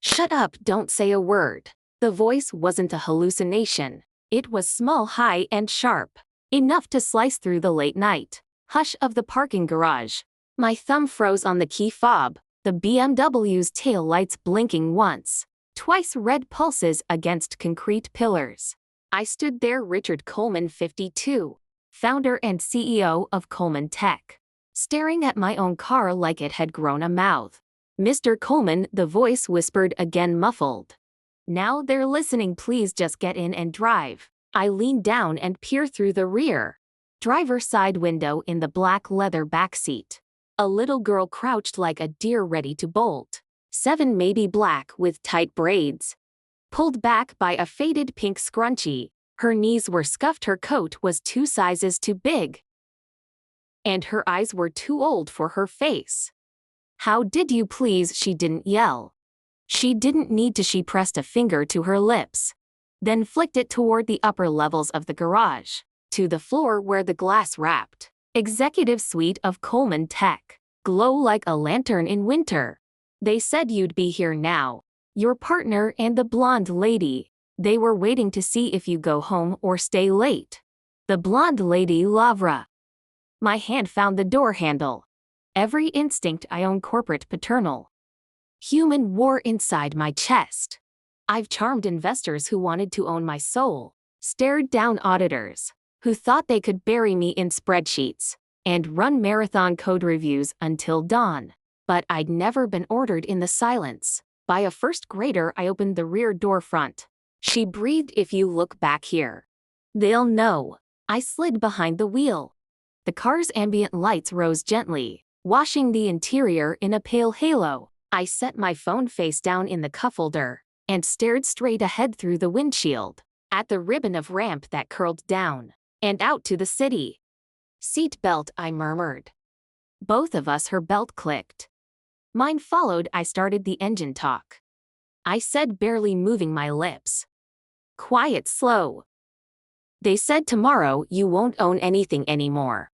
Shut up, don't say a word. The voice wasn't a hallucination. It was small, high, and sharp. Enough to slice through the late night hush of the parking garage. My thumb froze on the key fob, the BMW's tail lights blinking once, twice red pulses against concrete pillars. I stood there, Richard Coleman, 52, founder and CEO of Coleman Tech, staring at my own car like it had grown a mouth. Mr. Coleman, the voice whispered again, muffled. Now they're listening, please just get in and drive. I leaned down and peered through the rear driver's side window in the black leather backseat. A little girl crouched like a deer ready to bolt. 7, maybe black with tight braids, pulled back by a faded pink scrunchie. Her knees were scuffed, her coat was 2 sizes too big, and her eyes were too old for her face. How did you please? She didn't yell. She didn't need to. She pressed a finger to her lips, then flicked it toward the upper levels of the garage, to the floor where the glass wrapped executive suite of Coleman Tech glow like a lantern in winter. They said you'd be here now. Your partner and the blonde lady. They were waiting to see if you go home or stay late. The blonde lady, Lavra. My hand found the door handle. Every instinct I own, corporate, paternal, human, war inside my chest. I've charmed investors who wanted to own my soul, stared down auditors who thought they could bury me in spreadsheets, and run marathon code reviews until dawn. But I'd never been ordered in the silence by a first grader. I opened the rear door front. She breathed, if you look back here, they'll know. I slid behind the wheel. The car's ambient lights rose gently, washing the interior in a pale halo. I set my phone face down in the cup holder and stared straight ahead through the windshield, at the ribbon of ramp that curled down and out to the city. Seat belt, I murmured. Both of us, her belt clicked. Mine followed. I started the engine talk. I said, barely moving my lips. Quiet, slow. They said tomorrow you won't own anything anymore.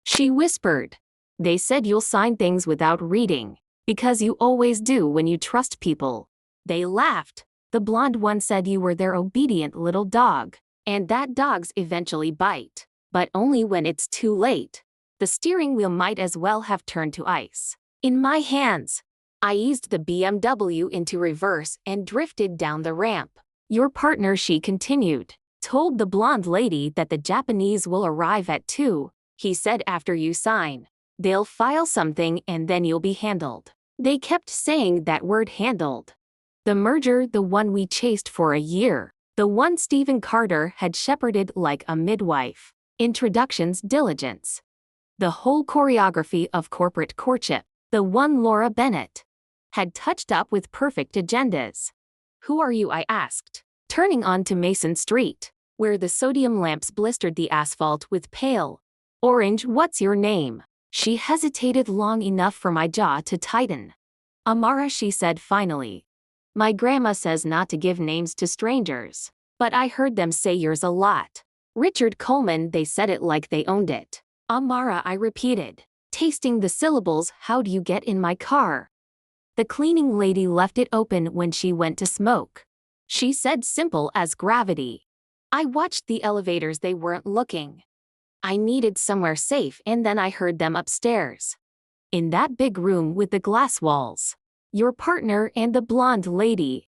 She whispered. They said you'll sign things without reading, because you always do when you trust people. They laughed. The blonde one said you were their obedient little dog, and that dogs eventually bite, but only when it's too late. The steering wheel might as well have turned to ice in my hands. I eased the BMW into reverse and drifted down the ramp. Your partner, she continued, told the blonde lady that the Japanese will arrive at 2. He said after you sign, they'll file something and then you'll be handled. They kept saying that word, handled. The merger, the one we chased for a year, the one Stephen Carter had shepherded like a midwife. Introductions, diligence. The whole choreography of corporate courtship, the one Laura Bennett had touched up with perfect agendas. Who are you? I asked, turning onto Mason Street, where the sodium lamps blistered the asphalt with pale orange. What's your name? She hesitated long enough for my jaw to tighten. Amara, she said finally. My grandma says not to give names to strangers, but I heard them say yours a lot. Richard Coleman, they said it like they owned it. Amara, I repeated, tasting the syllables. How'd you get in my car? The cleaning lady left it open when she went to smoke. She said, simple as gravity. I watched the elevators, they weren't looking. I needed somewhere safe, and then I heard them upstairs. In that big room with the glass walls. Your partner and the blonde lady.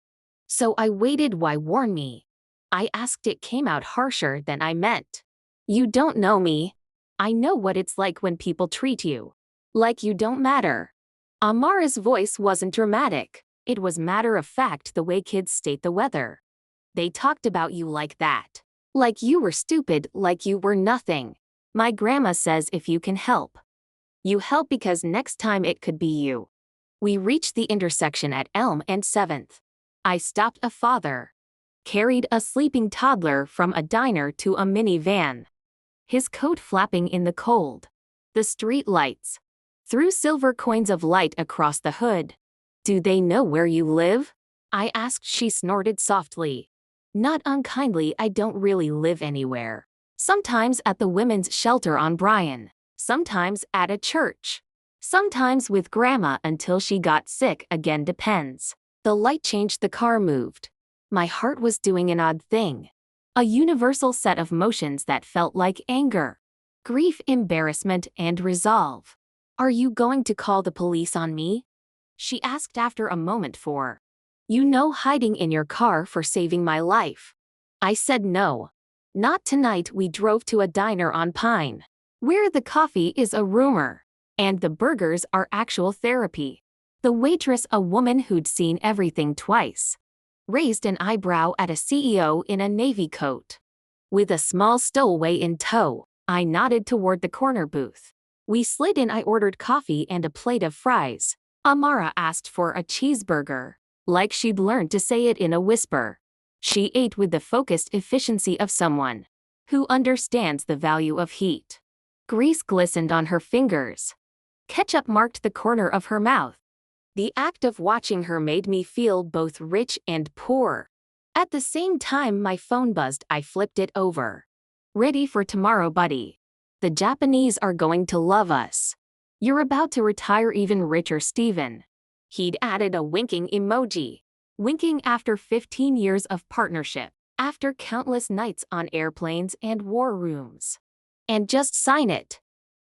So I waited. Why warn me? I asked. It came out harsher than I meant. You don't know me. I know what it's like when people treat you like you don't matter. Amara's voice wasn't dramatic. It was matter of fact, the way kids state the weather. They talked about you like that. Like you were stupid, like you were nothing. My grandma says if you can help, you help, because next time it could be you. We reached the intersection at Elm and 7th. I stopped. A father carried a sleeping toddler from a diner to a minivan, his coat flapping in the cold. The street lights threw silver coins of light across the hood. Do they know where you live? I asked. She snorted softly. Not unkindly. I don't really live anywhere. Sometimes at the women's shelter on Bryan, sometimes at a church, sometimes with grandma until she got sick again, depends. The light changed, the car moved. My heart was doing an odd thing. A universal set of motions that felt like anger, grief, embarrassment, and resolve. Are you going to call the police on me? She asked after a moment for, hiding in your car for saving my life. I said no. Not tonight. We drove to a diner on Pine, where the coffee is a rumor, and the burgers are actual therapy. The waitress, a woman who'd seen everything twice, raised an eyebrow at a CEO in a navy coat. With a small stowaway in tow, I nodded toward the corner booth. We slid in. I ordered coffee and a plate of fries. Amara asked for a cheeseburger, like she'd learned to say it in a whisper. She ate with the focused efficiency of someone who understands the value of heat. Grease glistened on her fingers. Ketchup marked the corner of her mouth. The act of watching her made me feel both rich and poor. At the same time, my phone buzzed. I flipped it over. Ready for tomorrow, buddy. The Japanese are going to love us. You're about to retire even richer, Steven. He'd added a winking emoji. Winking after 15 years of partnership, after countless nights on airplanes and war rooms. And just sign it.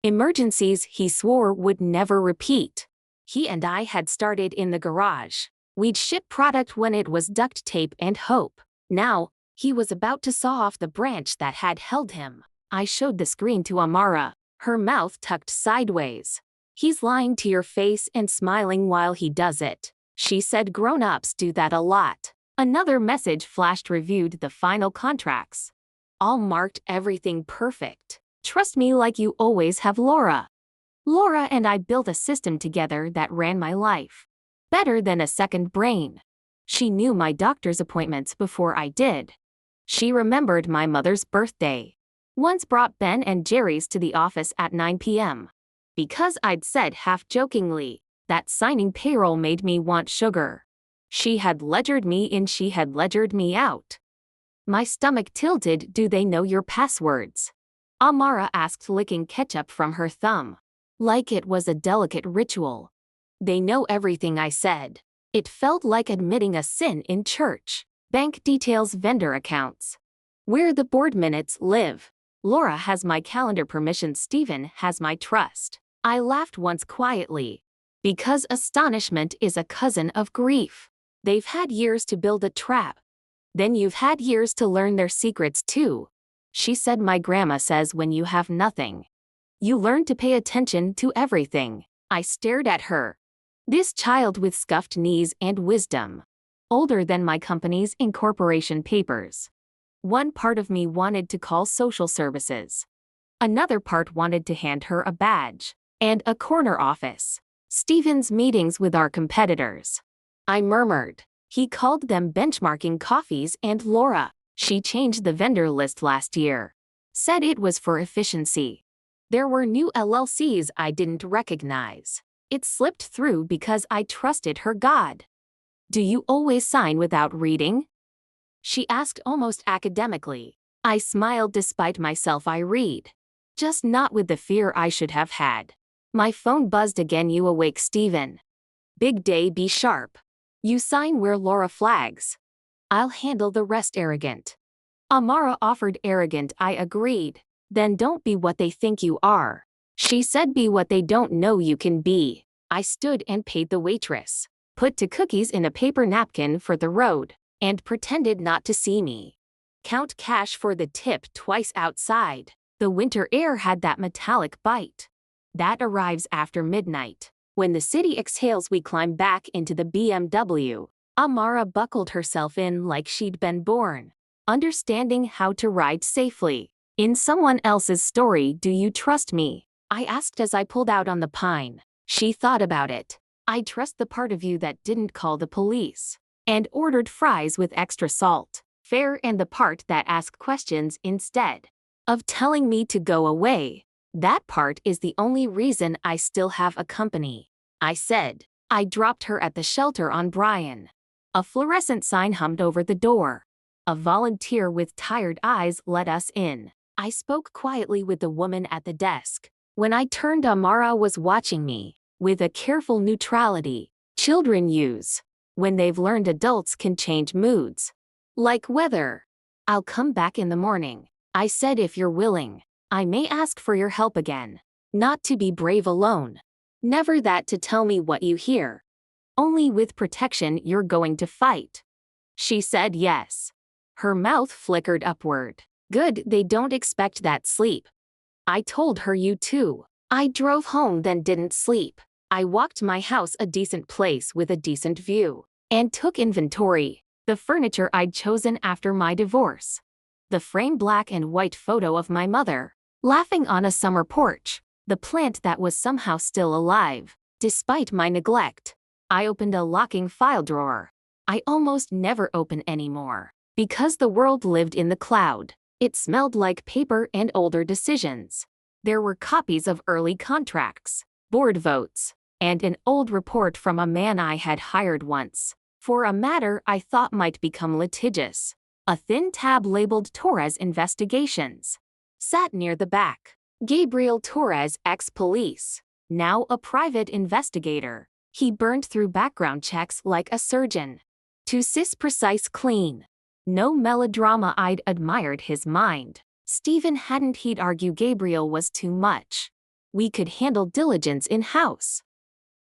Emergencies he swore would never repeat. He and I had started in the garage. We'd ship product when it was duct tape and hope. Now, he was about to saw off the branch that had held him. I showed the screen to Amara, her mouth tucked sideways. He's lying to your face and smiling while he does it. She said grown-ups do that a lot. Another message flashed, reviewed the final contracts. All marked, everything perfect. Trust me like you always have, Laura. Laura and I built a system together that ran my life better than a second brain. She knew my doctor's appointments before I did. She remembered my mother's birthday. Once brought Ben and Jerry's to the office at 9 p.m. because I'd said half-jokingly that signing payroll made me want sugar. She had ledgered me in, she had ledgered me out. My stomach tilted. Do they know your passwords? Amara asked, licking ketchup from her thumb. Like it was a delicate ritual. They know everything, I said. It felt like admitting a sin in church. Bank details, vendor accounts. Where the board minutes live. Laura has my calendar permission. Steven has my trust. I laughed once quietly. Because astonishment is a cousin of grief. They've had years to build a trap. Then you've had years to learn their secrets too. She said, my grandma says when you have nothing, you learn to pay attention to everything. I stared at her. This child with scuffed knees and wisdom. Older than my company's incorporation papers. One part of me wanted to call social services. Another part wanted to hand her a badge and a corner office. Steven's meetings with our competitors. I murmured. He called them benchmarking coffees, and Laura, she changed the vendor list last year. Said it was for efficiency. There were new LLCs I didn't recognize. It slipped through because I trusted her God. Do you always sign without reading? She asked almost academically. I smiled. Despite myself, I read. Just not with the fear I should have had. My phone buzzed again. You awake, Steven? Big day, be sharp. You sign where Laura flags. I'll handle the rest. Arrogant. Amara offered. Arrogant, I agreed. Then don't be what they think you are. She said, be what they don't know you can be. I stood and paid the waitress, put 2 cookies in a paper napkin for the road, and pretended not to see me. Count cash for the tip twice outside. The winter air had that metallic bite that arrives after midnight. When the city exhales, we climb back into the BMW. Amara buckled herself in like she'd been born, understanding how to ride safely. In someone else's story. Do you trust me? I asked as I pulled out on the Pine. She thought about it. I trust the part of you that didn't call the police and ordered fries with extra salt. Fair, and the part that asked questions instead of telling me to go away. That part is the only reason I still have a company. I said. I dropped her at the shelter on Bryan. A fluorescent sign hummed over the door. A volunteer with tired eyes let us in. I spoke quietly with the woman at the desk. When I turned, Amara was watching me with a careful neutrality children use. when they've learned adults can change moods. Like weather. I'll come back in the morning. I said if you're willing. I may ask for your help again. Not to be brave alone. Never that to tell me what you hear. Only with protection you're going to fight. She said yes. Her mouth flickered upward. Good, they don't expect that sleep. I told her you too. I drove home then didn't sleep. I walked my house a decent place with a decent view. And took inventory. The furniture I'd chosen after my divorce. The framed black and white photo of my mother, laughing on a summer porch. The plant that was somehow still alive, despite my neglect. I opened a locking file drawer. I almost never open anymore. Because the world lived in the cloud. It smelled like paper and older decisions. There were copies of early contracts, board votes, and an old report from a man I had hired once. For a matter I thought might become litigious. A thin tab labeled Torres Investigations. Sat near the back. Gabriel Torres, ex-police. Now a private investigator. He burned through background checks like a surgeon. To precise clean. No melodrama. I'd admired his mind. Stephen hadn't. He'd argue Gabriel was too much. We could handle diligence in-house.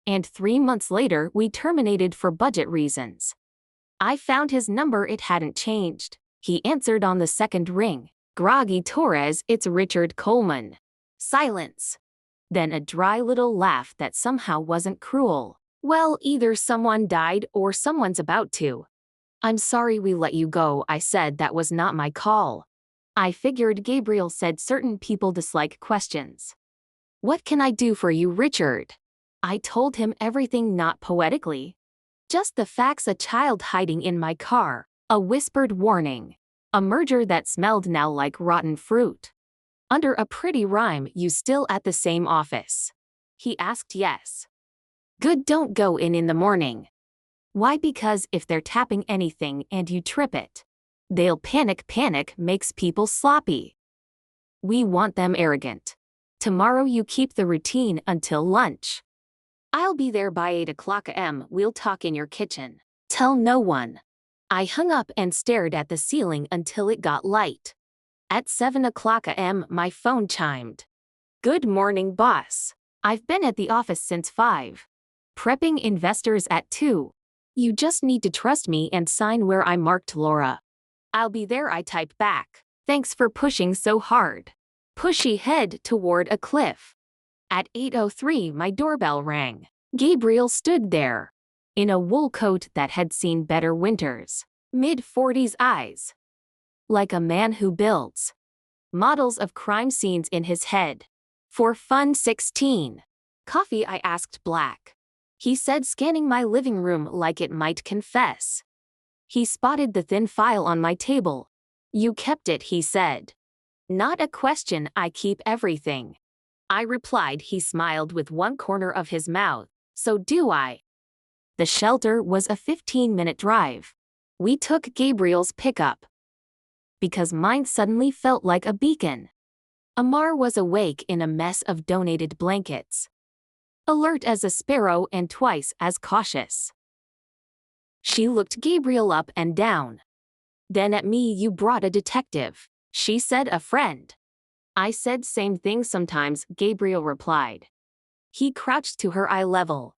And 3 months later we terminated for budget reasons. I found his number. It hadn't changed. He answered on the second ring. Groggy Torres, it's Richard Coleman. Silence. Then a dry little laugh that somehow wasn't cruel. Well, either someone died or someone's about to. I'm sorry we let you go. I said that was not my call. I figured. Gabriel said certain people dislike questions. What can I do for you, Richard? I told him everything, not poetically. Just the facts. A child hiding in my car. A whispered warning. A merger that smelled now like rotten fruit. Under a pretty rhyme. You still at the same office? He asked. Yes. Good, don't go in the morning. Why? Because if they're tapping anything and you trip it, they'll panic. Panic makes people sloppy. We want them arrogant. Tomorrow you keep the routine until lunch. I'll be there by 8 o'clock am. We'll talk in your kitchen. Tell no one. I hung up and stared at the ceiling until it got light. At 7 o'clock am, my phone chimed. Good morning, boss. I've been at the office since 5. Prepping investors at 2. You just need to trust me and sign where I marked Laura. I'll be there. I type back. Thanks for pushing so hard. Pushy head toward a cliff. At 8:03 my doorbell rang. Gabriel stood there. In a wool coat that had seen better winters. Mid-40s eyes. Like a man who builds models of crime scenes in his head. For fun. 16. Coffee? I asked. Black. He said, scanning my living room like it might confess. He spotted the thin file on my table. You kept it, he said. Not a question. I keep everything. I replied. He smiled with one corner of his mouth. So do I. The shelter was a 15-minute drive. We took Gabriel's pickup. Because mine suddenly felt like a beacon. Amar was awake in a mess of donated blankets. Alert as a sparrow and twice as cautious. She looked Gabriel up and down. Then at me. You brought a detective. She said. A friend. I said same thing sometimes, Gabriel replied. He crouched to her eye level.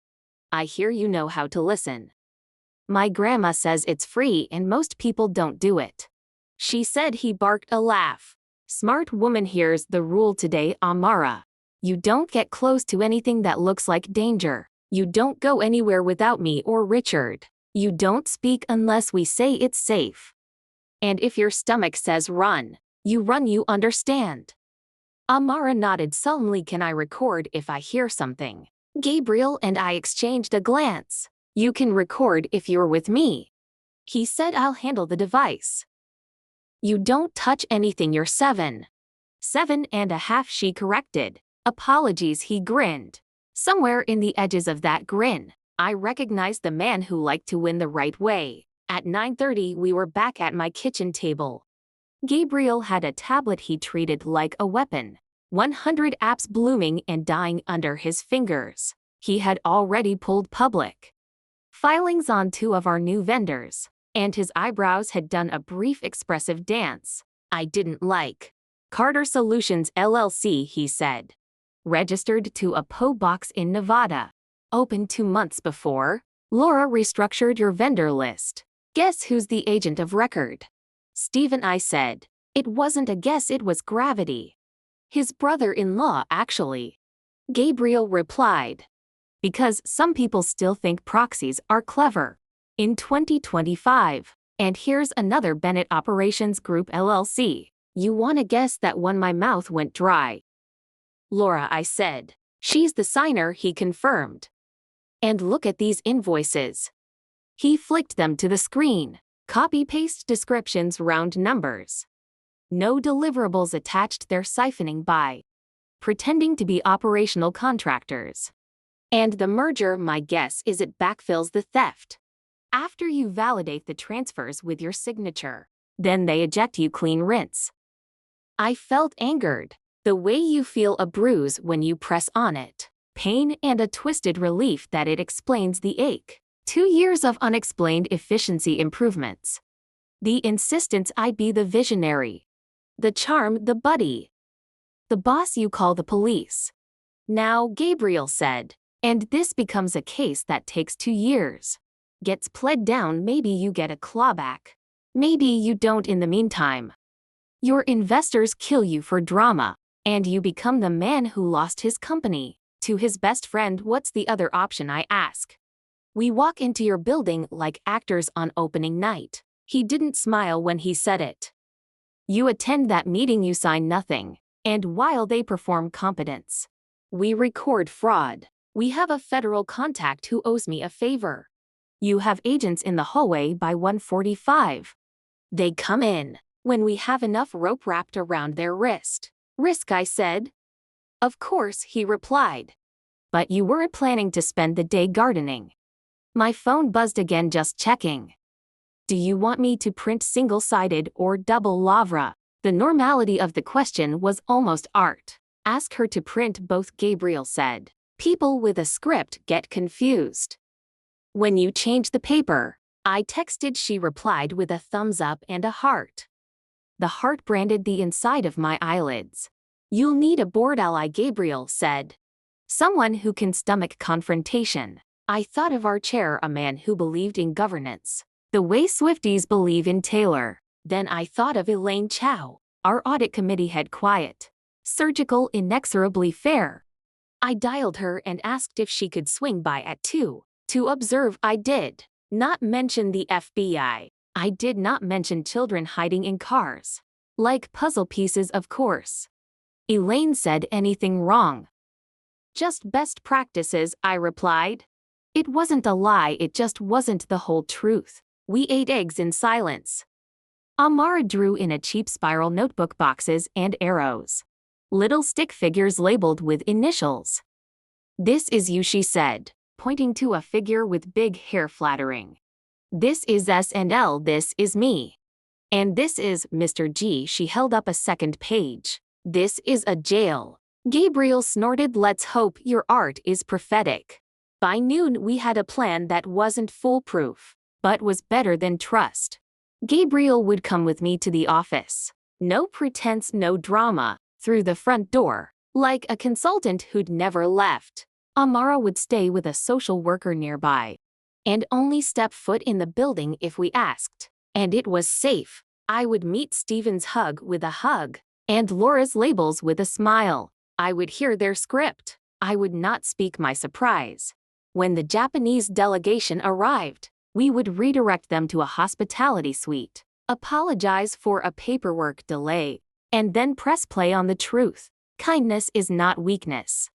I hear you know how to listen. My grandma says it's free and most people don't do it. She said. He barked a laugh. Smart woman. Here's the rule today, Amara. You don't get close to anything that looks like danger. You don't go anywhere without me or Richard. You don't speak unless we say it's safe. And if your stomach says run, you run. You understand? Amara nodded solemnly. Can I record if I hear something? Gabriel and I exchanged a glance. You can record if you're with me. He said. I'll handle the device. You don't touch anything. You're 7. 7.5, she corrected. Apologies. He grinned. Somewhere in the edges of that grin, I recognized the man who liked to win the right way. At 9:30 we were back at my kitchen table. Gabriel had a tablet he treated like a weapon. 100 apps blooming and dying under his fingers. He had already pulled public filings on 2 of our new vendors, and his eyebrows had done a brief expressive dance. I didn't like. Carter Solutions LLC, he said. Registered to a PO box in Nevada. Opened 2 months before. Laura restructured your vendor list. Guess who's the agent of record? Stephen, I said. It wasn't a guess, it was gravity. His brother-in-law, actually. Gabriel replied. Because some people still think proxies are clever. In 2025. And here's another Bennett Operations Group LLC. You wanna guess that one? My mouth went dry. Laura, I said. She's the signer, he confirmed. And look at these invoices. He flicked them to the screen. Copy-paste descriptions, round numbers. No deliverables attached, they're siphoning by. Pretending to be operational contractors. And the merger, my guess is it backfills the theft. After you validate the transfers with your signature, then they eject you clean rinse. I felt angered, the way you feel a bruise when you press on it, pain and a twisted relief that it explains the ache. 2 years of unexplained efficiency improvements. The insistence I be the visionary. The charm, the buddy. The boss you call the police. Now, Gabriel said, and this becomes a case that takes 2 years. Gets pled down, maybe you get a clawback. Maybe you don't in the meantime. Your investors kill you for drama, and you become the man who lost his company to his best friend. What's the other option, I ask? We walk into your building like actors on opening night. He didn't smile when he said it. You attend that meeting, you sign nothing, and while they perform competence, we record fraud. We have a federal contact who owes me a favor. You have agents in the hallway by 1:45. They come in when we have enough rope wrapped around their wrist. Risk, I said. Of course, he replied. But you weren't planning to spend the day gardening. My phone buzzed again, just checking. Do you want me to print single-sided or double lavra? The normality of the question was almost art. Ask her to print both, Gabriel said. People with a script get confused. When you change the paper, I texted, she replied with a thumbs up and a heart. The heart branded the inside of my eyelids. You'll need a board ally, Gabriel said. Someone who can stomach confrontation. I thought of our chair, a man who believed in governance. The way Swifties believe in Taylor. Then I thought of Elaine Chow, our audit committee head, quiet, surgical, inexorably fair. I dialed her and asked if she could swing by at 2. To observe. I did not mention the FBI. I did not mention children hiding in cars. Like puzzle pieces, of course. Elaine said, anything wrong? Just best practices, I replied. It wasn't a lie, it just wasn't the whole truth. We ate eggs in silence. Amara drew in a cheap spiral notebook, boxes and arrows. Little stick figures labeled with initials. This is you, she said, pointing to a figure with big hair, flattering. This is S&L, this is me. And this is Mr. G. She held up a second page. This is a jail. Gabriel snorted. Let's hope your art is prophetic. By noon we had a plan that wasn't foolproof, but was better than trust. Gabriel would come with me to the office. No pretense, no drama. Through the front door, like a consultant who'd never left. Amara would stay with a social worker nearby, and only step foot in the building if we asked. And it was safe. I would meet Stephen's hug with a hug, and Laura's labels with a smile. I would hear their script. I would not speak my surprise. When the Japanese delegation arrived, we would redirect them to a hospitality suite, apologize for a paperwork delay, and then press play on the truth. Kindness is not weakness.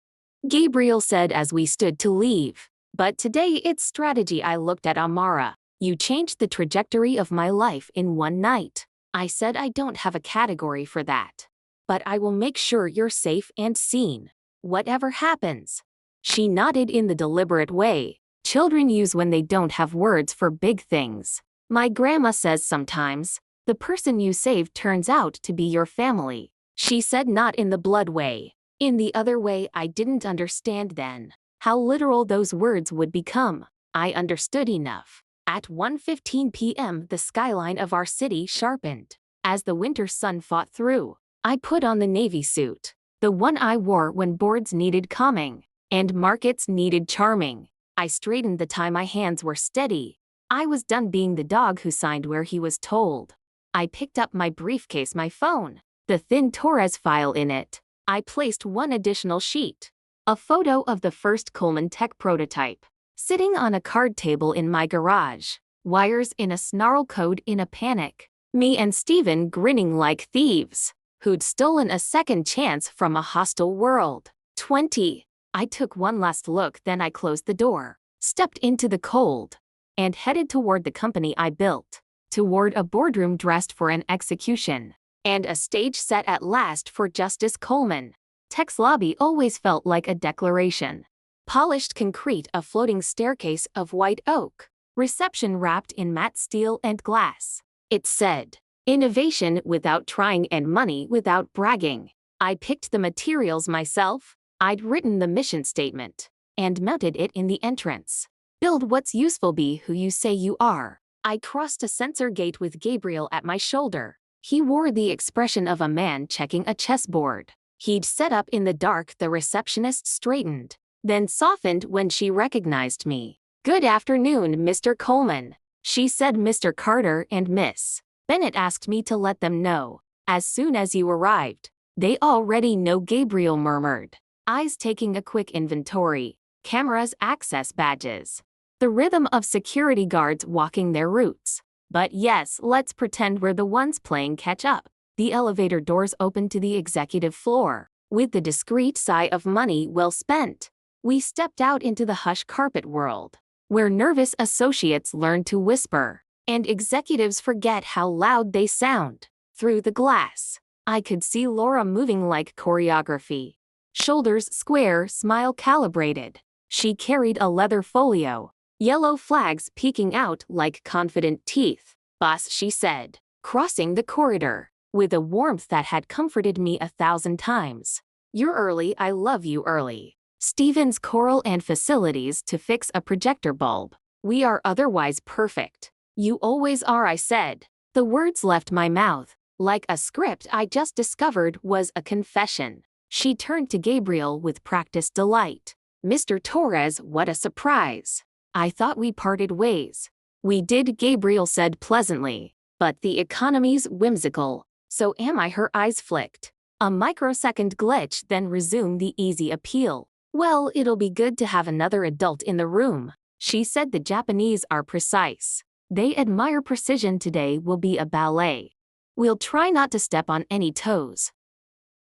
Gabriel said as we stood to leave. But today it's strategy. I looked at Amara. You changed the trajectory of my life in one night. I said I don't have a category for that. But I will make sure you're safe and seen. Whatever happens. She nodded in the deliberate way children use when they don't have words for big things. My grandma says sometimes, the person you saved turns out to be your family. She said, not in the blood way. In the other way. I didn't understand then how literal those words would become. I understood enough. At 1:15 p.m., the skyline of our city sharpened. As the winter sun fought through, I put on the navy suit, the one I wore when boards needed calming and markets needed charming. I straightened the tie, my hands were steady. I was done being the dog who signed where he was told. I picked up my briefcase, my phone, the thin Torres file in it. I placed one additional sheet, a photo of the first Coleman Tech prototype, sitting on a card table in my garage. Wires in a snarl code in a panic. Me and Steven grinning like thieves who'd stolen a second chance from a hostile world. 20. I took one last look, then I closed the door, stepped into the cold, and headed toward the company I built, toward a boardroom dressed for an execution, and a stage set at last for Justice Coleman. Tech's lobby always felt like a declaration. Polished concrete, a floating staircase of white oak, reception wrapped in matte steel and glass. It said, "Innovation without trying and money without bragging." I picked the materials myself. I'd written the mission statement and mounted it in the entrance. Build what's useful, be who you say you are. I crossed a sensor gate with Gabriel at my shoulder. He wore the expression of a man checking a chessboard. He'd set up in the dark. The receptionist straightened, then softened when she recognized me. "Good afternoon, Mr. Coleman," she said. "Mr. Carter and Miss Bennett asked me to let them know as soon as you arrived." "They already know," Gabriel murmured, eyes taking a quick inventory. Cameras, access badges, the rhythm of security guards walking their routes. "But yes, let's pretend we're the ones playing catch up." The elevator doors opened to the executive floor. With the discreet sigh of money well spent, we stepped out into the hush carpet world, where nervous associates learn to whisper, and executives forget how loud they sound. Through the glass, I could see Laura moving like choreography. Shoulders square, smile calibrated. She carried a leather folio, yellow flags peeking out like confident teeth. "Boss," she said, crossing the corridor, with a warmth that had comforted me 1,000 times. "You're early, I love you early." Steven's coral and facilities to fix a projector bulb. "We are otherwise perfect." "You always are," I said. The words left my mouth like a script I just discovered was a confession. She turned to Gabriel with practiced delight. "Mr. Torres, what a surprise. I thought we parted ways." "We did," Gabriel said pleasantly, "but the economy's whimsical, so am I." Her eyes flicked. A microsecond glitch, then resumed the easy appeal. "Well, it'll be good to have another adult in the room," she said. "The Japanese are precise. They admire precision. Today will be a ballet. We'll try not to step on any toes."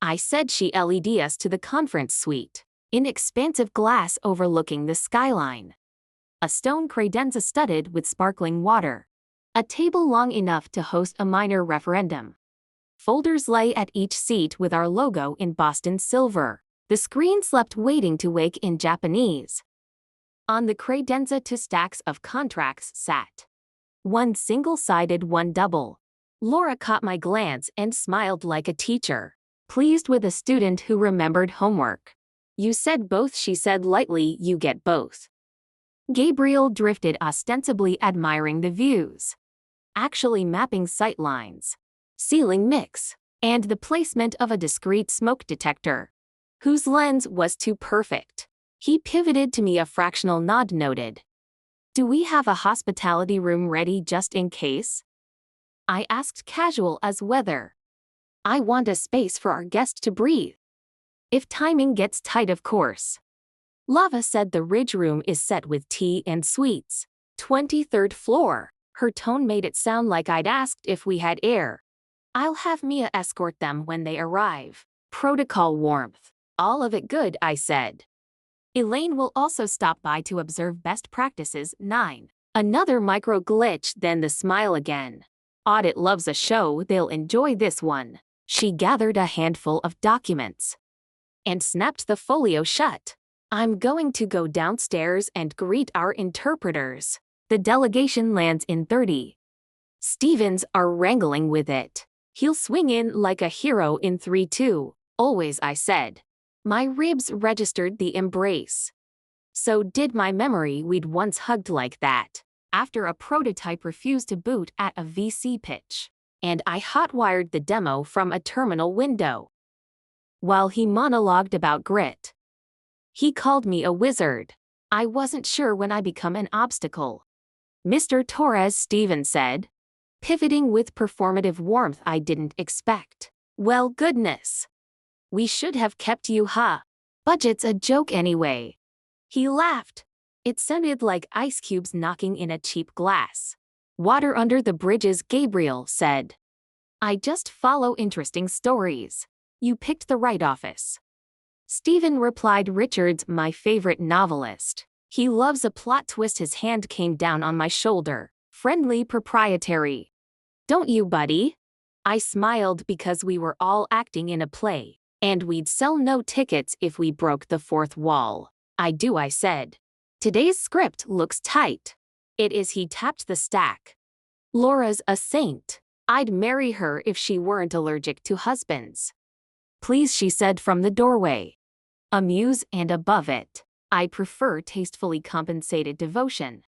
I said. She led us to the conference suite, in expansive glass overlooking the skyline. A stone credenza studded with sparkling water. A table long enough to host a minor referendum. Folders lay at each seat with our logo in Boston silver. The screen slept, waiting to wake in Japanese. On the credenza, 2 stacks of contracts sat. One single-sided, one double. Laura caught my glance and smiled like a teacher, pleased with a student who remembered homework. "You said both," she said lightly. "You get both." Gabriel drifted, ostensibly admiring the views, actually mapping sight lines, ceiling mix, and the placement of a discreet smoke detector, whose lens was too perfect. He pivoted to me, a fractional nod noted. "Do we have a hospitality room ready just in case?" I asked, casual as weather. "I want a space for our guest to breathe. If timing gets tight, of course." Lava said. "The Ridge Room is set with tea and sweets. 23rd floor." Her tone made it sound like I'd asked if we had air. "I'll have Mia escort them when they arrive." Protocol warmth. "All of it good," I said. "Elaine will also stop by to observe best practices." 9. Another micro glitch, then the smile again. "Audit loves a show, they'll enjoy this one." She gathered a handful of documents and snapped the folio shut. "I'm going to go downstairs and greet our interpreters. The delegation lands in 30. Stevens are wrangling with it. He'll swing in like a hero in 3-2. Always," I said. My ribs registered the embrace. So did my memory we'd once hugged like that, after a prototype refused to boot at a VC pitch. And I hotwired the demo from a terminal window. While he monologued about grit. He called me a wizard. I wasn't sure when I become an obstacle. Mr. Torres, Steven said, pivoting with performative warmth I didn't expect. Well, goodness. We should have kept you, huh? Budget's a joke anyway. He laughed. It sounded like ice cubes knocking in a cheap glass. Water under the bridges, Gabriel said. I just follow interesting stories. You picked the right office. Steven replied, Richard's my favorite novelist. He loves a plot twist. His hand came down on my shoulder. Friendly proprietary. Don't you, buddy? I smiled because we were all acting in a play, and we'd sell no tickets if we broke the fourth wall. I do, I said. Today's script looks tight. It is. He tapped the stack. Laura's a saint. I'd marry her if she weren't allergic to husbands. Please, she said from the doorway. A muse and above it. I prefer tastefully compensated devotion.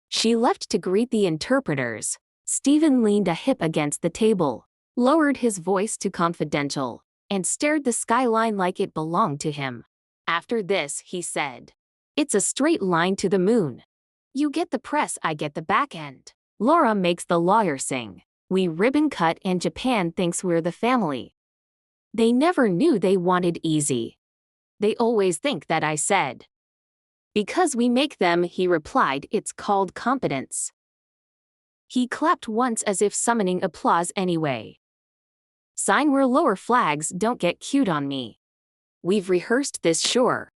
She left to greet the interpreters. Steven leaned a hip against the table, lowered his voice to confidential, and stared the skyline like it belonged to him. After this, he said, it's a straight line to the moon. You get the press, I get the back end. Laura makes the lawyer sing. We ribbon cut and Japan thinks we're the family. They never knew they wanted easy. They always think that, I said. Because we make them, he replied, it's called competence. He clapped once as if summoning applause anyway. Sign where lower flags don't get cute on me. We've rehearsed this, sure.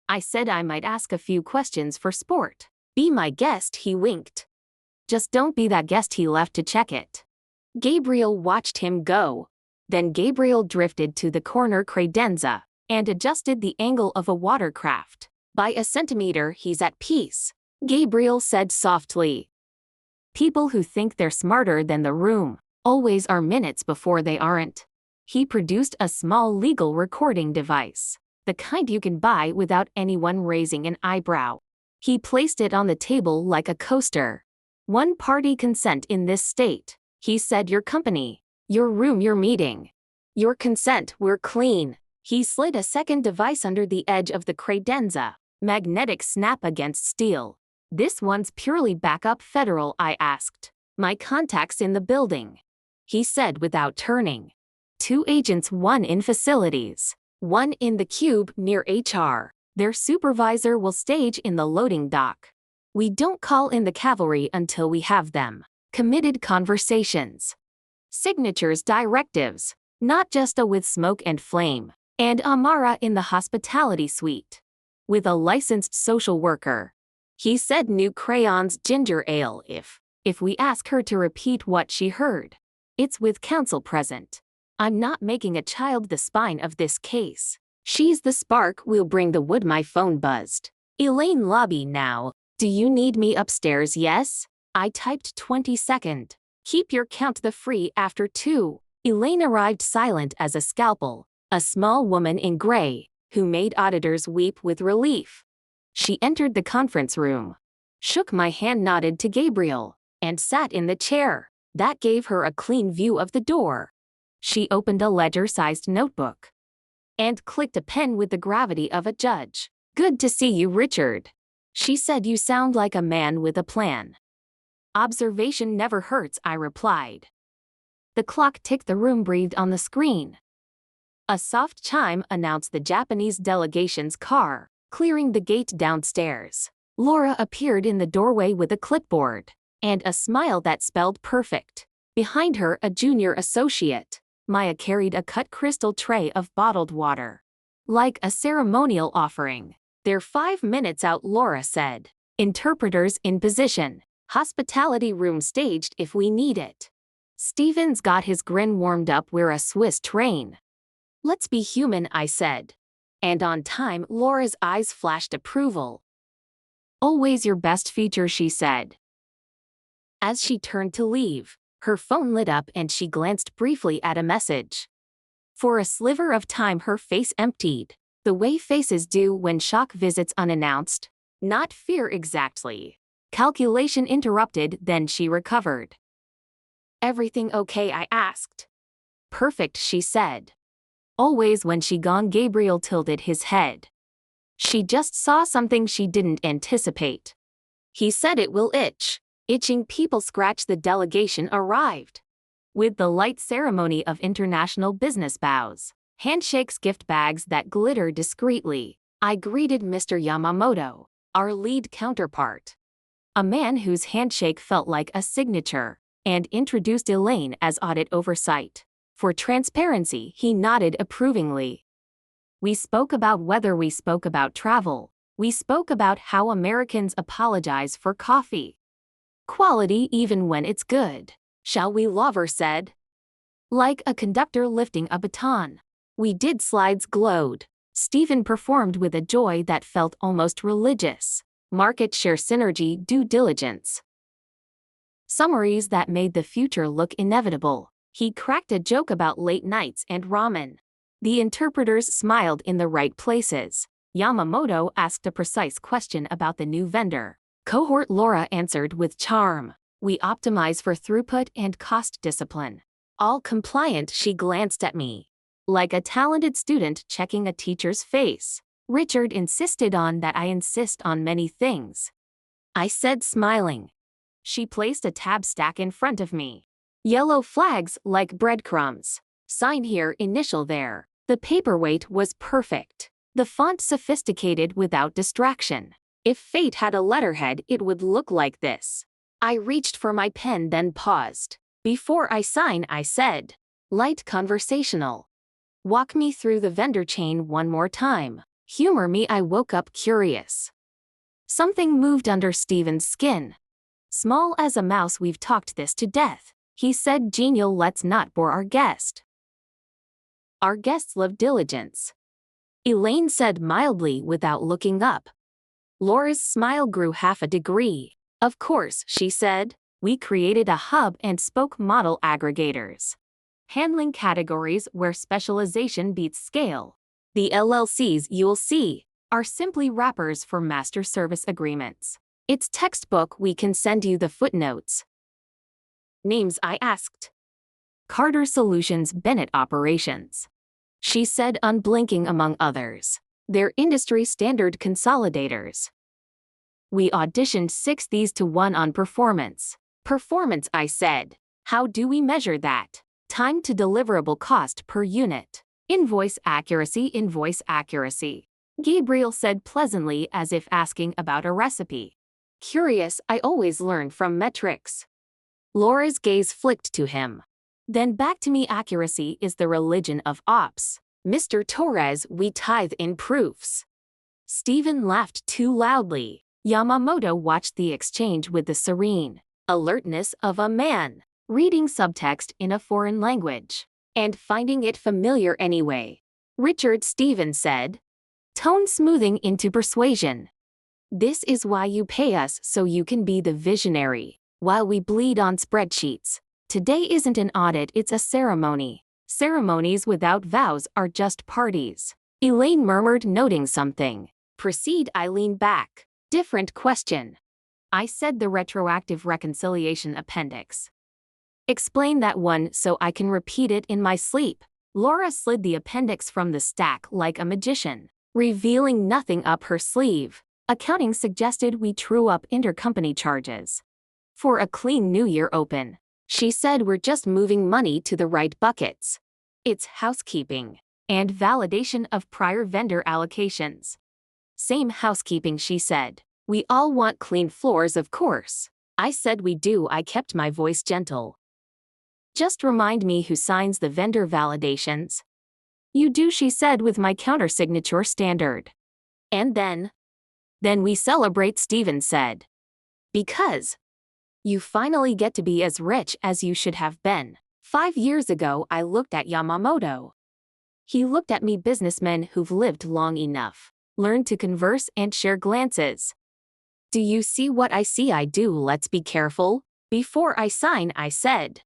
I said I might ask a few questions for sport. Be my guest, he winked. Just don't be that guest. He left to check it. Gabriel watched him go. Then Gabriel drifted to the corner credenza and adjusted the angle of a watercraft. By a centimeter, he's at peace, Gabriel said softly. People who think they're smarter than the room always are minutes before they aren't. He produced a small legal recording device, the kind you can buy without anyone raising an eyebrow. He placed it on the table like a coaster. One-party consent in this state, he said. Your company, your room, your meeting. Your consent, we're clean. He slid a second device under the edge of the credenza. Magnetic snap against steel. This one's purely backup. Federal, I asked. My contacts in the building. He said without turning. 2 agents, 1 in facilities, 1 in the cube near HR. Their supervisor will stage in the loading dock. We don't call in the cavalry until we have them. Committed conversations. Signatures, directives. Not just a with smoke and flame. And Amara in the hospitality suite. With a licensed social worker. He said new crayons, ginger ale if we ask her to repeat what she heard. It's with counsel present. I'm not making a child the spine of this case. She's the spark. We'll bring the wood. My phone buzzed. Elaine, lobby now. Do you need me upstairs? Yes. I typed 22nd. Keep your count. The free after 2. Elaine arrived silent as a scalpel. A small woman in gray, who made auditors weep with relief. She entered the conference room, shook my hand, nodded to Gabriel, and sat in the chair. That gave her a clean view of the door. She opened a ledger-sized notebook and clicked a pen with the gravity of a judge. Good to see you, Richard. She said, you sound like a man with a plan. Observation never hurts, I replied. The clock ticked. The room breathed on the screen. A soft chime announced the Japanese delegation's car, clearing the gate downstairs. Laura appeared in the doorway with a clipboard and a smile that spelled perfect. Behind her, a junior associate, Maya, carried a cut crystal tray of bottled water. Like a ceremonial offering. They're 5 minutes out, Laura said. Interpreters in position. Hospitality room staged if we need it. Steven's got his grin warmed up. We're a Swiss train. Let's be human, I said. And on time. Laura's eyes flashed approval. Always your best feature, she said. As she turned to leave, her phone lit up and she glanced briefly at a message. For a sliver of time her face emptied. The way faces do when shock visits unannounced. Not fear exactly. Calculation interrupted, then she recovered. Everything okay? I asked. Perfect, she said. Always when she gone. Gabriel tilted his head. She just saw something she didn't anticipate. He said it will itch. Itching people scratch. The delegation arrived. With the light ceremony of international business bows, handshakes, gift bags that glitter discreetly, I greeted Mr. Yamamoto, our lead counterpart. A man whose handshake felt like a signature, and introduced Elaine as audit oversight. For transparency, he nodded approvingly. We spoke about weather, we spoke about travel, we spoke about how Americans apologize for coffee. Quality even when it's good. Shall we? Lover said. Like a conductor lifting a baton. We did. Slides glowed. Stephen performed with a joy that felt almost religious. Market share, synergy, due diligence. Summaries that made the future look inevitable. He cracked a joke about late nights and ramen. The interpreters smiled in the right places. Yamamoto asked a precise question about the new vendor. Cohort Laura answered with charm. We optimize for throughput and cost discipline. All compliant. She glanced at me. Like a talented student checking a teacher's face. Richard insisted on that I insist on many things. I said, smiling. She placed a tab stack in front of me. Yellow flags like breadcrumbs. Sign here, initial there. The paperweight was perfect. The font sophisticated without distraction. If fate had a letterhead, it would look like this. I reached for my pen, then paused. Before I sign, I said, light conversational. Walk me through the vendor chain one more time. Humor me. I woke up curious. Something moved under Stephen's skin. Small as a mouse. We've talked this to death, he said, genial. Let's not bore our guest. Our guests love diligence, Elaine said mildly without looking up. Laura's smile grew half a degree. Of course, she said. We created a hub and spoke model aggregators, handling categories where specialization beats scale. The LLCs you'll see are simply wrappers for master service agreements. It's textbook. We can send you the footnotes. Names? I asked. Carter Solutions, Bennett Operations, she said, unblinking, among others. They're industry standard consolidators. We auditioned 6:1 on performance. Performance, I said. How do we measure that? Time to deliverable, cost per unit. Invoice accuracy. Gabriel said pleasantly, as if asking about a recipe. Curious, I always learn from metrics. Laura's gaze flicked to him. Then back to me. Accuracy is the religion of ops. Mr. Torres, we tithe in proofs. Stephen laughed too loudly. Yamamoto watched the exchange with the serene alertness of a man reading subtext in a foreign language and finding it familiar anyway. Richard, Stephen said, tone smoothing into persuasion. This is why you pay us, so you can be the visionary, while we bleed on spreadsheets. Today isn't an audit, it's a ceremony. Ceremonies without vows are just parties. Elaine murmured, noting something. Proceed. I leaned back. Different question. I said, the retroactive reconciliation appendix. Explain that one so I can repeat it in my sleep. Laura slid the appendix from the stack like a magician, revealing nothing up her sleeve. Accounting suggested we true up intercompany charges for a clean New Year open. She said, we're just moving money to the right buckets. It's housekeeping and validation of prior vendor allocations. Same housekeeping, she said. We all want clean floors, of course. I said we do. I kept my voice gentle. Just remind me who signs the vendor validations. You do, she said, with my countersignature standard. And then we celebrate, Stephen said. Because you finally get to be as rich as you should have been. 5 years ago, I looked at Yamamoto. He looked at me. Businessmen who've lived long enough learn to converse and share glances. Do you see what I see? I do. Let's be careful. Before I sign, I said,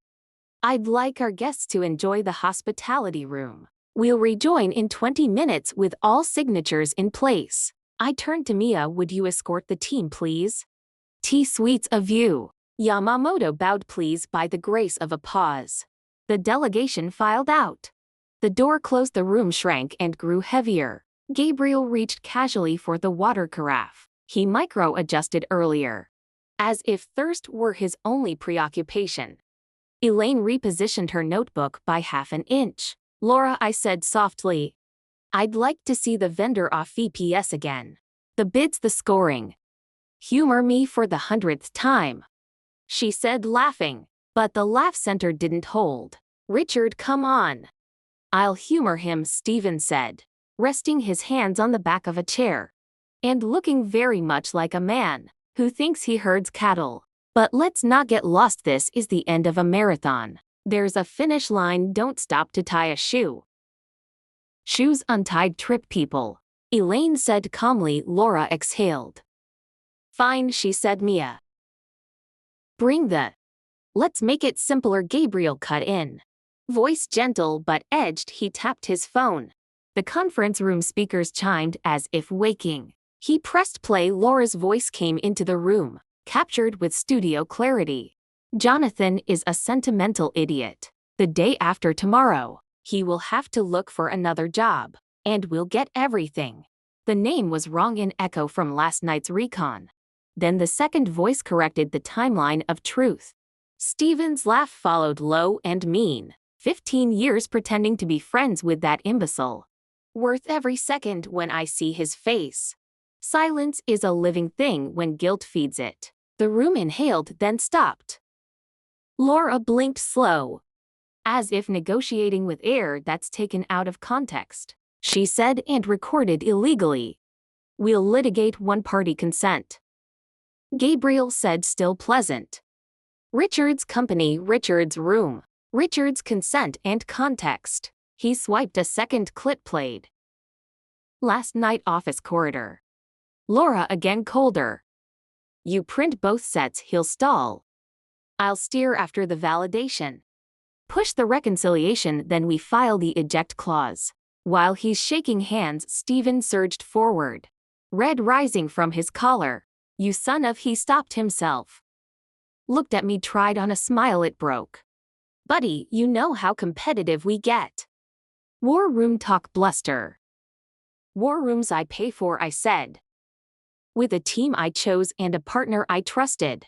I'd like our guests to enjoy the hospitality room. We'll rejoin in 20 minutes with all signatures in place. I turned to Mia. Would you escort the team, please? Sweets of you. Yamamoto bowed. Please, by the grace of a pause. The delegation filed out. The door closed. The room shrank and grew heavier. Gabriel reached casually for the water carafe. He micro-adjusted earlier, as if thirst were his only preoccupation. Elaine repositioned her notebook by half an inch. Laura, I said softly. I'd like to see the vendor off VPS again. The bids, the scoring. Humor me for the 100th time. She said, laughing. But the laugh center didn't hold. Richard, come on. I'll humor him, Steven said, resting his hands on the back of a chair, and looking very much like a man who thinks he herds cattle. But let's not get lost. This is the end of a marathon. There's a finish line. Don't stop to tie a shoe. Shoes untied trip people, Elaine said calmly. Laura exhaled. Fine, she said. Mia. Bring the. Let's make it simpler. Gabriel cut in. Voice gentle but edged, he tapped his phone. The conference room speakers chimed as if waking. He pressed play. Laura's voice came into the room, captured with studio clarity. Jonathan is a sentimental idiot. The day after tomorrow, he will have to look for another job, and we'll get everything. The name was wrong in echo from last night's recon. Then the second voice corrected the timeline of truth. Steven's laugh followed, low and mean. 15 years pretending to be friends with that imbecile. Worth every second when I see his face. Silence is a living thing when guilt feeds it. The room inhaled, then stopped. Laura blinked slow, as if negotiating with air that's taken out of context. She said, and recorded illegally. We'll litigate one-party consent. Gabriel said, still pleasant. Richard's company, Richard's room, Richard's consent and context. He swiped. A second clip played. Last night, office corridor. Laura again, colder. You print both sets. He'll stall. I'll steer after the validation. Push the reconciliation, then we file the eject clause. While he's shaking hands, Steven surged forward, red rising from his collar. You son of. He stopped himself. Looked at me, tried on a smile. It broke. Buddy, you know how competitive we get. War room talk, bluster. War rooms I pay for, I said. With a team I chose and a partner I trusted.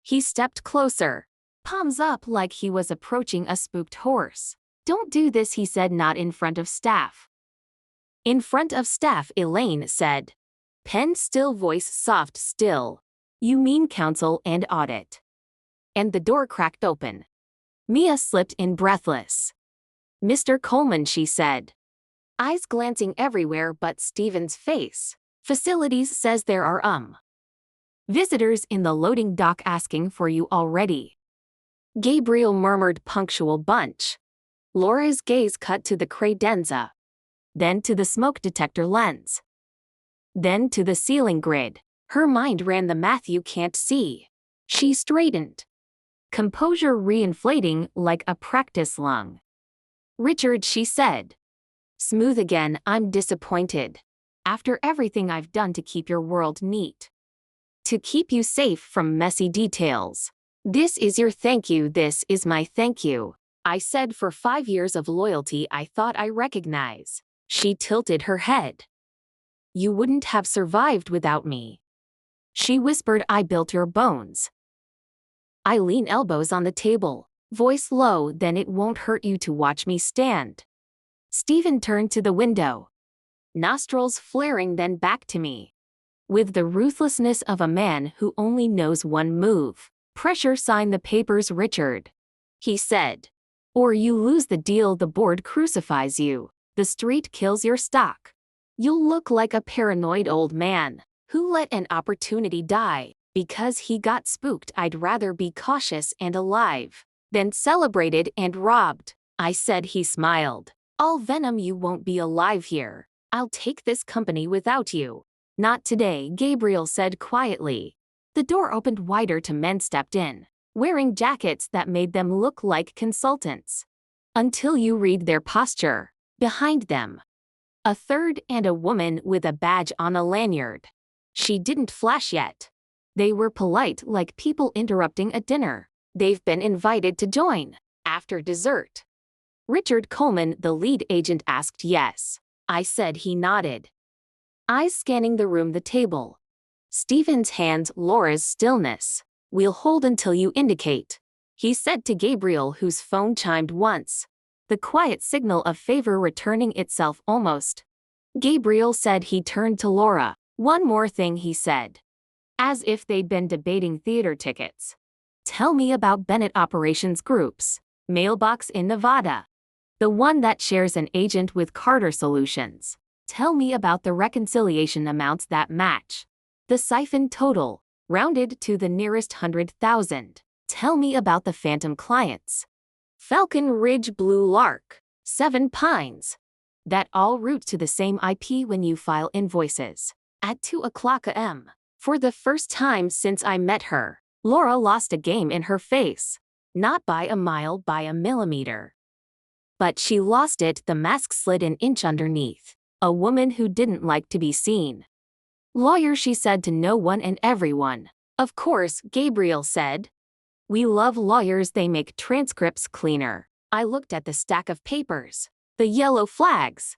He stepped closer, palms up like he was approaching a spooked horse. Don't do this, he said, not in front of staff. In front of staff, Elaine said. Pen still, voice soft, still. You mean counsel and audit. And the door cracked open. Mia slipped in, breathless. Mr. Coleman, she said. Eyes glancing everywhere but Steven's face. Facilities says there are visitors in the loading dock asking for you already. Gabriel murmured, punctual bunch. Laura's gaze cut to the credenza, then to the smoke detector lens, then to the ceiling grid. Her mind ran the math you can't see. She straightened, composure reinflating like a practice lung. Richard, she said. Smooth again. I'm disappointed. After everything I've done to keep your world neat. To keep you safe from messy details. This is your thank you. This is my thank you. I said, for 5 years of loyalty I thought I recognize. She tilted her head. You wouldn't have survived without me. She whispered, I built your bones. I lean, elbows on the table, voice low, then it won't hurt you to watch me stand. Steven turned to the window, nostrils flaring, then back to me. With the ruthlessness of a man who only knows one move. Pressure, sign the papers, Richard. He said. Or you lose the deal, the board crucifies you, the street kills your stock. You'll look like a paranoid old man who let an opportunity die because he got spooked. I'd rather be cautious and alive than celebrated and robbed, I said. He smiled. All venom, you won't be alive here. I'll take this company without you. Not today, Gabriel said quietly. The door opened wider. 2 men stepped in, wearing jackets that made them look like consultants. Until you read their posture. Behind them, a third and a woman with a badge on a lanyard. She didn't flash yet. They were polite, like people interrupting a dinner. They've been invited to join. After dessert. Richard Coleman, the lead agent, asked yes. I said. He nodded. Eyes scanning the room, the table. Stephen's hands, Laura's stillness. We'll hold until you indicate, he said to Gabriel, whose phone chimed once. The quiet signal of favor returning itself almost. Gabriel said. He turned to Laura. One more thing, he said. As if they'd been debating theater tickets. Tell me about Bennett Operations Group's mailbox in Nevada. The one that shares an agent with Carter Solutions. Tell me about the reconciliation amounts that match. The siphon total, rounded to the nearest 100,000. Tell me about the phantom clients. Falcon Ridge, Blue Lark, Seven Pines. That all route to the same IP when you file invoices. At 2:00 a.m. For the first time since I met her, Laura lost a game in her face. Not by a mile, by a millimeter. But she lost it. The mask slid an inch underneath. A woman who didn't like to be seen. Lawyer, she said to no one and everyone. Of course, Gabriel said. We love lawyers, they make transcripts cleaner. I looked at the stack of papers. The yellow flags.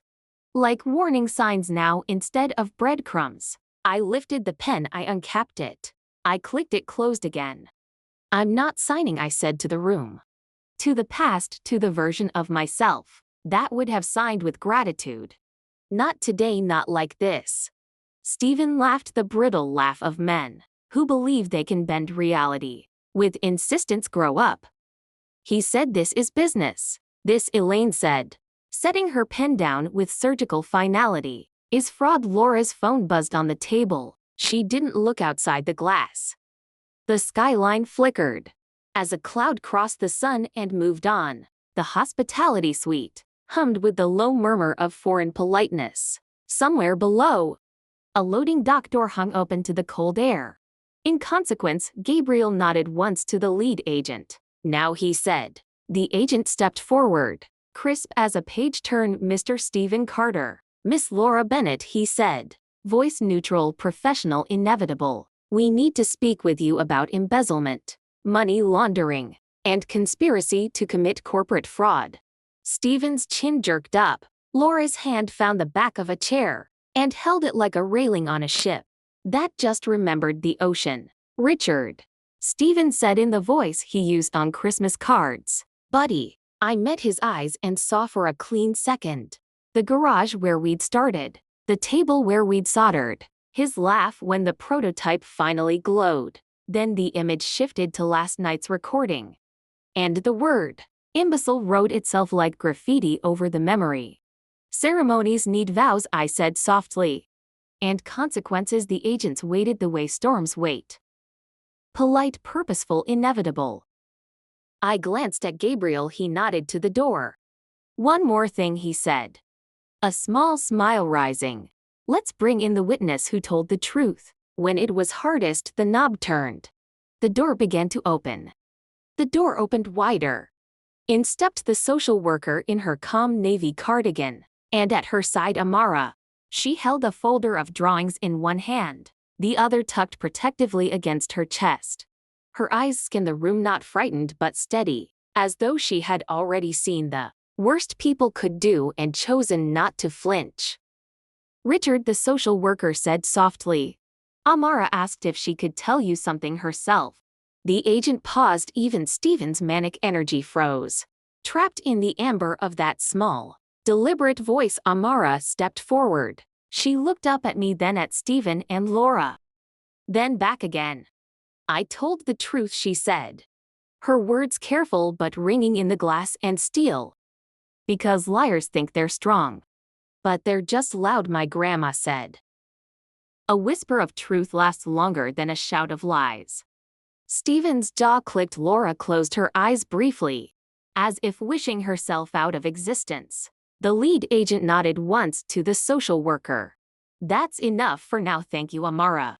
Like warning signs now instead of breadcrumbs. I lifted the pen, I uncapped it. I clicked it closed again. I'm not signing, I said to the room. To the past, to the version of myself that would have signed with gratitude. Not today, not like this. Stephen laughed, the brittle laugh of men who believe they can bend reality with insistence. Grow up. He said. This is business. This, Elaine said, setting her pen down with surgical finality. Is fraud. Laura's phone buzzed on the table. She didn't look outside the glass. The skyline flickered as a cloud crossed the sun and moved on. The hospitality suite hummed with the low murmur of foreign politeness. Somewhere below, a loading dock door hung open to the cold air. In consequence, Gabriel nodded once to the lead agent. Now, he said. The agent stepped forward, crisp as a page turn. Mr. Stephen Carter. Miss Laura Bennett, he said. Voice neutral, professional, inevitable. We need to speak with you about embezzlement, money laundering, and conspiracy to commit corporate fraud. Stephen's chin jerked up. Laura's hand found the back of a chair and held it like a railing on a ship that just remembered the ocean. Richard, Stephen said in the voice he used on Christmas cards. Buddy. I met his eyes and saw for a clean second. The garage where we'd started. The table where we'd soldered. His laugh when the prototype finally glowed. Then the image shifted to last night's recording. And the word imbecile wrote itself like graffiti over the memory. Ceremonies need vows, I said softly. And consequences. The agents waited the way storms wait. Polite, purposeful, inevitable. I glanced at Gabriel. He nodded to the door. One more thing, he said. A small smile rising. Let's bring in the witness who told the truth. When it was hardest, the knob turned. The door began to open. The door opened wider. In stepped the social worker in her calm navy cardigan, and at her side Amara. She held a folder of drawings in one hand, the other tucked protectively against her chest. Her eyes scanned the room, not frightened but steady, as though she had already seen the worst people could do and chosen not to flinch. Richard, the social worker said softly. Amara asked if she could tell you something herself. The agent paused. Even Stephen's manic energy froze. Trapped in the amber of that small, deliberate voice, Amara stepped forward. She looked up at me, then at Stephen and Laura. Then back again. I told the truth, she said. Her words careful but ringing in the glass and steel. Because liars think they're strong. But they're just loud, my grandma said. A whisper of truth lasts longer than a shout of lies. Stephen's jaw clicked. Laura closed her eyes briefly, as if wishing herself out of existence. The lead agent nodded once to the social worker. That's enough for now, thank you, Amara.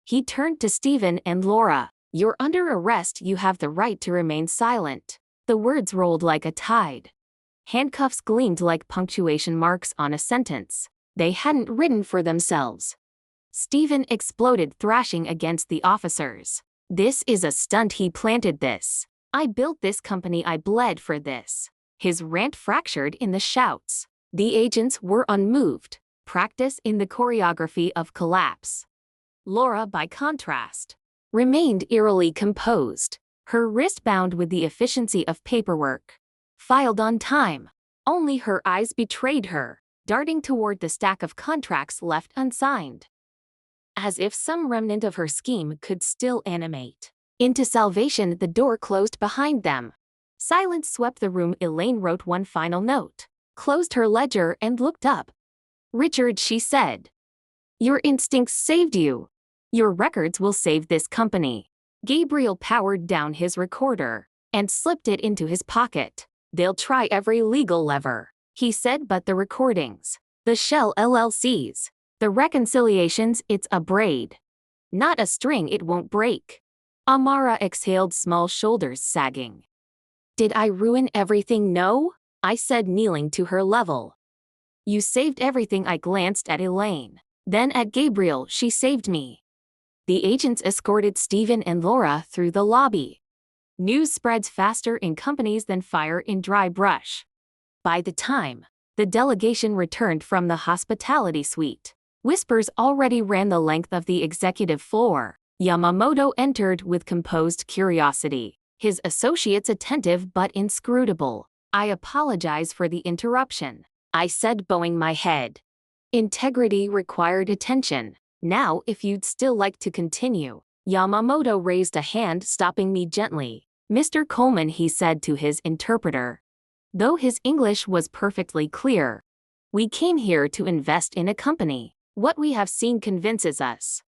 He turned to Stephen and Laura. You're under arrest, you have the right to remain silent. The words rolled like a tide. Handcuffs gleamed like punctuation marks on a sentence they hadn't written for themselves. Stephen exploded, thrashing against the officers. This is a stunt. He planted this. I built this company. I bled for this. His rant fractured in the shouts. The agents were unmoved. Practice in the choreography of collapse. Laura, by contrast, remained eerily composed, her wrist bound with the efficiency of paperwork. Filed on time. Only her eyes betrayed her, darting toward the stack of contracts left unsigned. As if some remnant of her scheme could still animate into salvation, the door closed behind them. Silence swept the room. Elaine wrote one final note, closed her ledger, and looked up. "Richard," she said, "your instincts saved you. Your records will save this company." Gabriel powered down his recorder and slipped it into his pocket. "They'll try every legal lever," he said, "but the recordings, the shell LLCs, the reconciliations, it's a braid. Not a string. It won't break." Amara exhaled, small shoulders sagging. "Did I ruin everything?" "No," I said, kneeling to her level. "You saved everything." I glanced at Elaine, then at Gabriel. "She saved me." The agents escorted Stephen and Laura through the lobby. News spreads faster in companies than fire in dry brush. By the time the delegation returned from the hospitality suite, whispers already ran the length of the executive floor. Yamamoto entered with composed curiosity, his associates attentive but inscrutable. "I apologize for the interruption," I said, bowing my head. "Integrity required attention. Now, if you'd still like to continue." Yamamoto raised a hand, stopping me gently. "Mr. Coleman," he said to his interpreter, though his English was perfectly clear, "we came here to invest in a company. What we have seen convinces us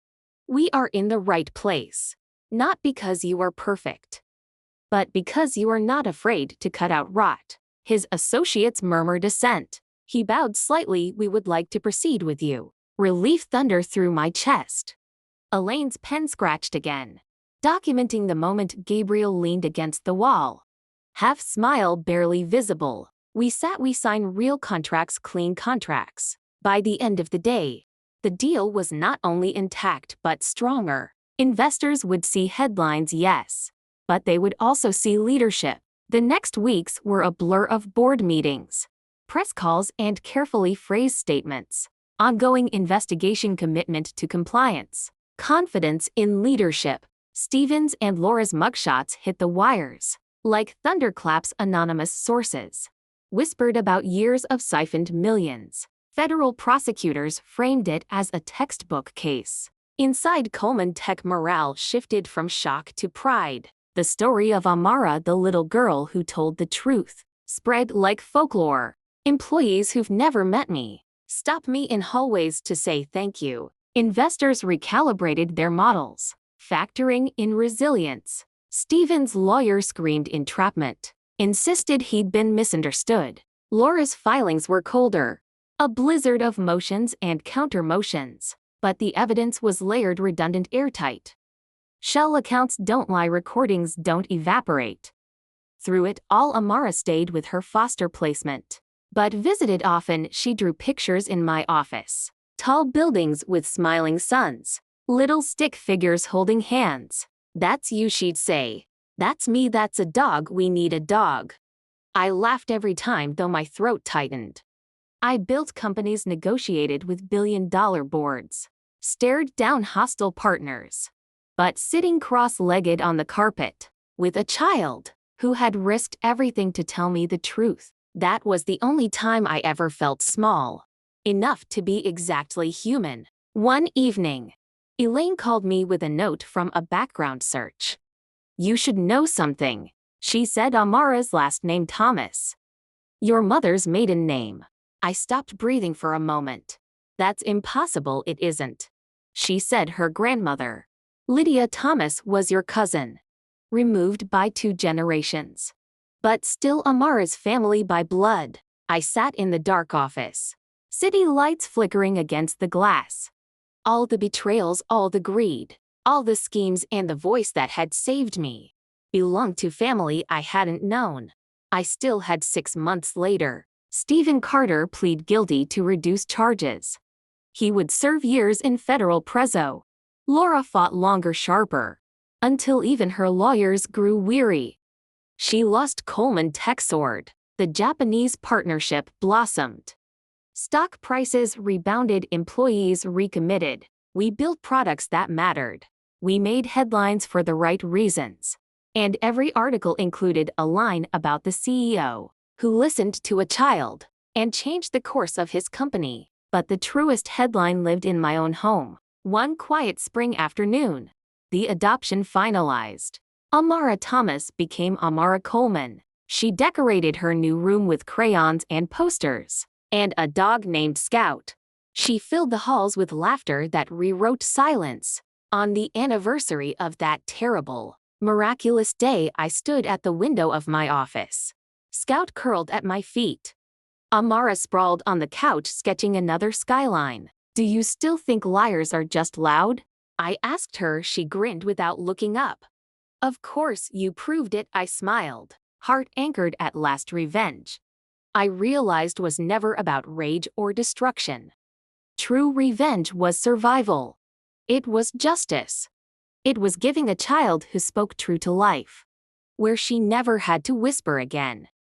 we are in the right place. Not because you are perfect, but because you are not afraid to cut out rot." His associates murmured assent. He bowed slightly. "We would like to proceed with you." Relief thundered through my chest. Elaine's pen scratched again, documenting the moment. Gabriel leaned against the wall, half smile barely visible. We sign real contracts, clean contracts." By the end of the day, the deal was not only intact but stronger. Investors would see headlines, yes, but they would also see leadership. The next weeks were a blur of board meetings, press calls, and carefully phrased statements. Ongoing investigation, commitment to compliance, confidence in leadership. Stephen's and Laura's mugshots hit the wires like thunderclaps. Anonymous sources whispered about years of siphoned millions. Federal prosecutors framed it as a textbook case. Inside Coleman, tech morale shifted from shock to pride. The story of Amara, the little girl who told the truth, spread like folklore. Employees who've never met me stop me in hallways to say thank you. Investors recalibrated their models, factoring in resilience. Stephen's lawyer screamed entrapment, insisted he'd been misunderstood. Laura's filings were colder, a blizzard of motions and counter-motions, but the evidence was layered, redundant, airtight. Shell accounts don't lie, recordings don't evaporate. Through it all, Amara stayed with her foster placement, but visited often. She drew pictures in my office. Tall buildings with smiling suns, little stick figures holding hands. "That's you," she'd say. "That's me. That's a dog. We need a dog." I laughed every time, though my throat tightened. I built companies, negotiated with billion-dollar boards, stared down hostile partners. But sitting cross-legged on the carpet, with a child who had risked everything to tell me the truth, that was the only time I ever felt small enough to be exactly human. One evening, Elaine called me with a note from a background search. "You should know something," she said. "Amara's last name Thomas. Your mother's maiden name." I stopped breathing for a moment. "That's impossible." "It isn't," she said. "Her grandmother, Lydia Thomas, was your cousin, removed by 2 generations, but still Amara's family by blood." I sat in the dark office, city lights flickering against the glass. All the betrayals, all the greed, all the schemes, and the voice that had saved me belonged to family I hadn't known. I still had 6 months later. Stephen Carter pleaded guilty to reduced charges. He would serve years in federal preso. Laura fought longer, sharper, until even her lawyers grew weary. She lost Coleman Texord. The Japanese partnership blossomed. Stock prices rebounded, employees recommitted. We built products that mattered. We made headlines for the right reasons. And every article included a line about the CEO, who listened to a child and changed the course of his company. But the truest headline lived in my own home. One quiet spring afternoon, the adoption finalized. Amara Thomas became Amara Coleman. She decorated her new room with crayons and posters, and a dog named Scout. She filled the halls with laughter that rewrote silence. On the anniversary of that terrible, miraculous day, I stood at the window of my office. Scout curled at my feet. Amara sprawled on the couch, sketching another skyline. "Do you still think liars are just loud?" I asked her. She grinned without looking up. "Of course, you proved it," I smiled. Heart anchored at last. Revenge, I realized, was never about rage or destruction. True revenge was survival. It was justice. It was giving a child who spoke true to life, where she never had to whisper again.